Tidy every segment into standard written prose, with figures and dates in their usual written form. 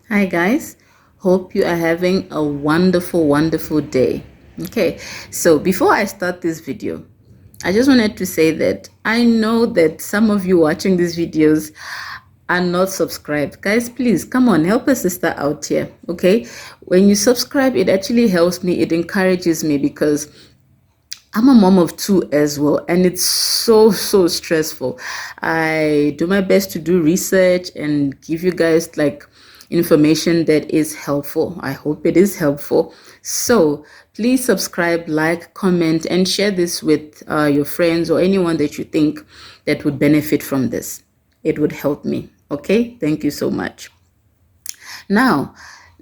Hi guys, hope you are having a wonderful day. Okay, so before I start this video, I just wanted to say that I know that some of you watching these videos are not subscribed. Guys, please come on, help a sister out here. Okay, when you subscribe, it actually helps me, it encourages me because I'm a mom of two as well, and it's so stressful. I do my best to do research and give you guys like information that is helpful. I hope it is helpful. So please subscribe, like, comment, and share this with your friends or anyone that you think that would benefit from this. It would help me. Okay, thank you so much. Now,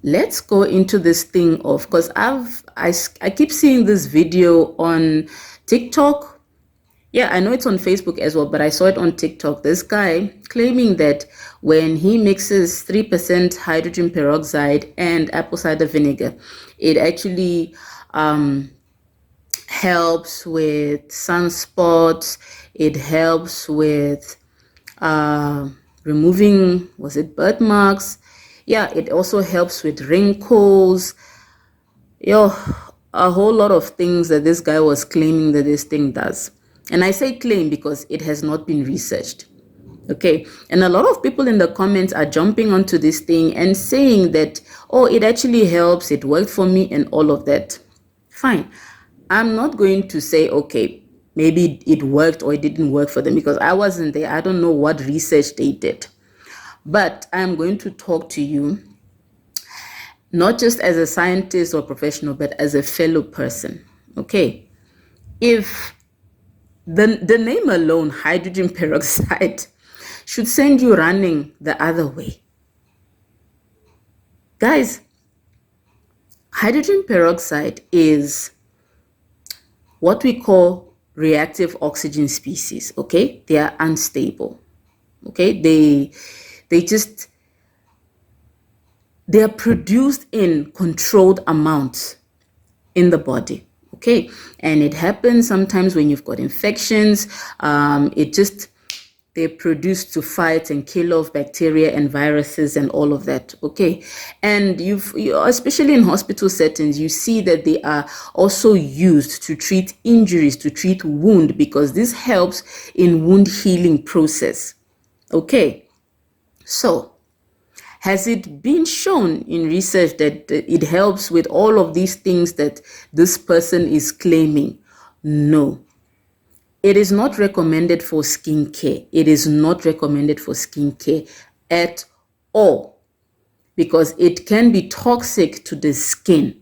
let's go into this thing of, because I keep seeing this video on TikTok. Yeah, I know it's on Facebook as well, but I saw it on TikTok. This guy claiming that when he mixes 3% hydrogen peroxide and apple cider vinegar, it actually helps with sunspots. It helps with removing, was it birthmarks? Yeah, it also helps with wrinkles. Yo, a whole lot of things that this guy was claiming that this thing does. And I say claim because it has not been researched. Okay, and a lot of people in the comments are jumping onto this thing and saying that, oh, it actually helps, it worked for me, and all of that. Fine. I'm not going to say, okay, maybe it worked or it didn't work for them because I wasn't there. I don't know what research they did. But I'm going to talk to you not just as a scientist or professional, but as a fellow person. Okay. If the name alone, hydrogen peroxide, should send you running the other way. Guys, hydrogen peroxide is what we call reactive oxygen species. Okay. They are unstable. Okay. They are produced in controlled amounts in the body. Okay, and it happens sometimes when you've got infections. They're produced to fight and kill off bacteria and viruses and all of that. Okay, and especially in hospital settings, you see that they are also used to treat injuries, to treat wound, because this helps in wound healing process. Okay, so has it been shown in research that it helps with all of these things that this person is claiming? No. It is not recommended for skincare. It is not recommended for skincare at all because it can be toxic to the skin.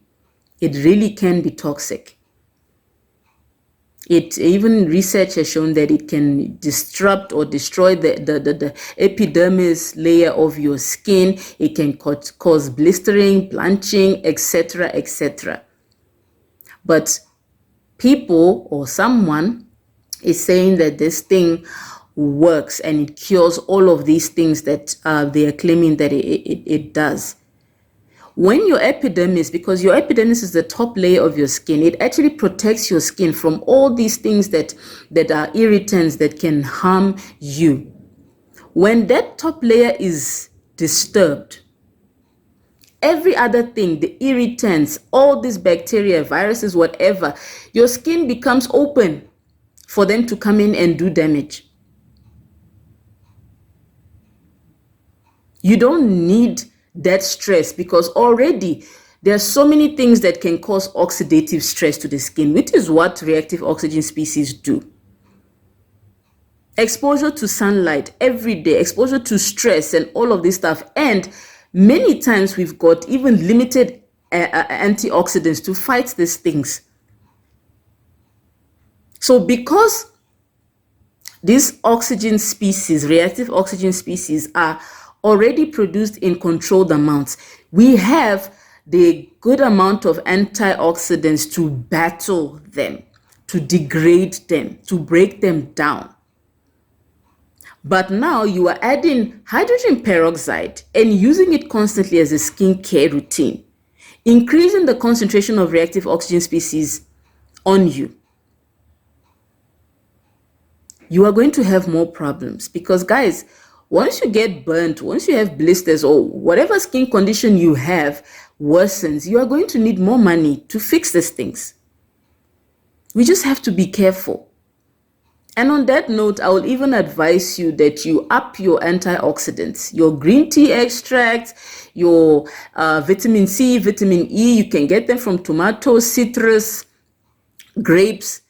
It really can be toxic. Even research has shown that it can disrupt or destroy the epidermis layer of your skin. It can cause blistering, blanching, etc., etc. But people or someone is saying that this thing works and it cures all of these things that they are claiming that it does. When your epidermis, because your epidermis is the top layer of your skin, it actually protects your skin from all these things that are irritants that can harm you. When that top layer is disturbed, every other thing, the irritants, all these bacteria, viruses, whatever, your skin becomes open for them to come in and do damage. You don't need that stress because already there are so many things that can cause oxidative stress to the skin, which is what reactive oxygen species do. Exposure to sunlight every day, exposure to stress and all of this stuff. And many times we've got even limited antioxidants to fight these things. So because these oxygen species, reactive oxygen species, are already produced in controlled amounts, we have the good amount of antioxidants to battle them, to degrade them, to break them down. But now you are adding hydrogen peroxide and using it constantly as a skincare routine, increasing the concentration of reactive oxygen species on you. You are going to have more problems because, guys, once you get burnt, once you have blisters or whatever skin condition you have worsens, you are going to need more money to fix these things. We just have to be careful. And on that note, I will even advise you that you up your antioxidants, your green tea extract, your vitamin C, vitamin E. You can get them from tomatoes, citrus, grapes,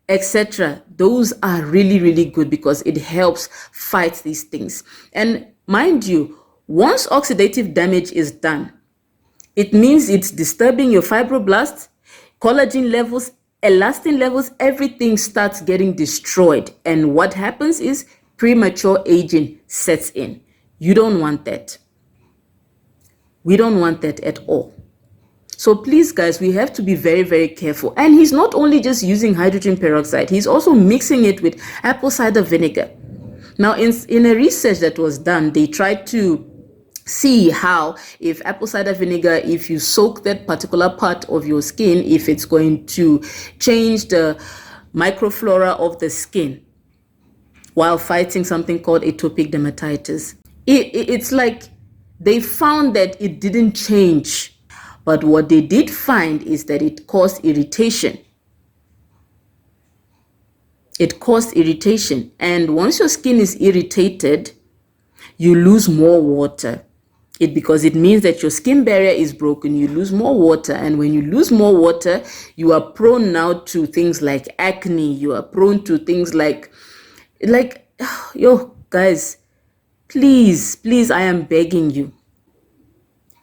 etc. Those are really, really good because it helps fight these things. And mind you, once oxidative damage is done, it means it's disturbing your fibroblasts, collagen levels, elastin levels, everything starts getting destroyed. And what happens is premature aging sets in. You don't want that. We don't want that at all. So please, guys, we have to be very, very careful. And he's not only just using hydrogen peroxide, he's also mixing it with apple cider vinegar. Now, in a research that was done, they tried to see how if apple cider vinegar, if you soak that particular part of your skin, if it's going to change the microflora of the skin while fighting something called atopic dermatitis. It's like they found that it didn't change. But what they did find is that it caused irritation. It caused irritation. And once your skin is irritated, you lose more water. Because it means that your skin barrier is broken. You lose more water. And when you lose more water, you are prone now to things like acne. You are prone to things like yo, guys, please, I am begging you.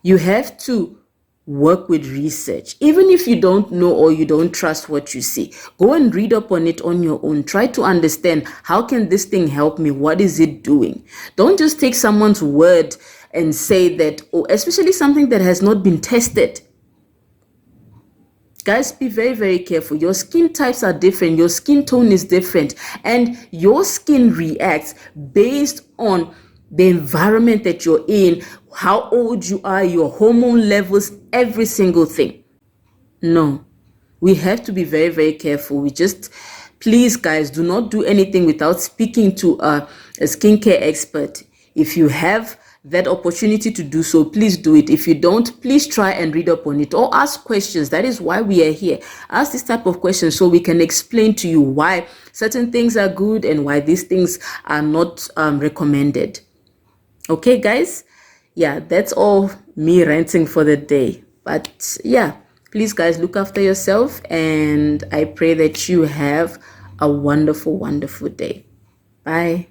You have to work with research. Even if you don't know or you don't trust what you see, go and read up on it on your own. Try to understand, how can this thing help me? What is it doing? Don't just take someone's word and say that, or especially something that has not been tested. Guys, be very, very careful. Your skin types are different. Your skin tone is different. And your skin reacts based on the environment that you're in, how old you are, your hormone levels, every single thing. No, we have to be very, very careful. Please, guys, do not do anything without speaking to a skincare expert. If you have that opportunity to do so, please do it. If you don't, please try and read up on it or ask questions. That is why we are here. Ask this type of questions so we can explain to you why certain things are good and why these things are not recommended. Okay, guys? Yeah, that's all me ranting for the day. But yeah, please, guys, look after yourself, and I pray that you have a wonderful, wonderful day. Bye.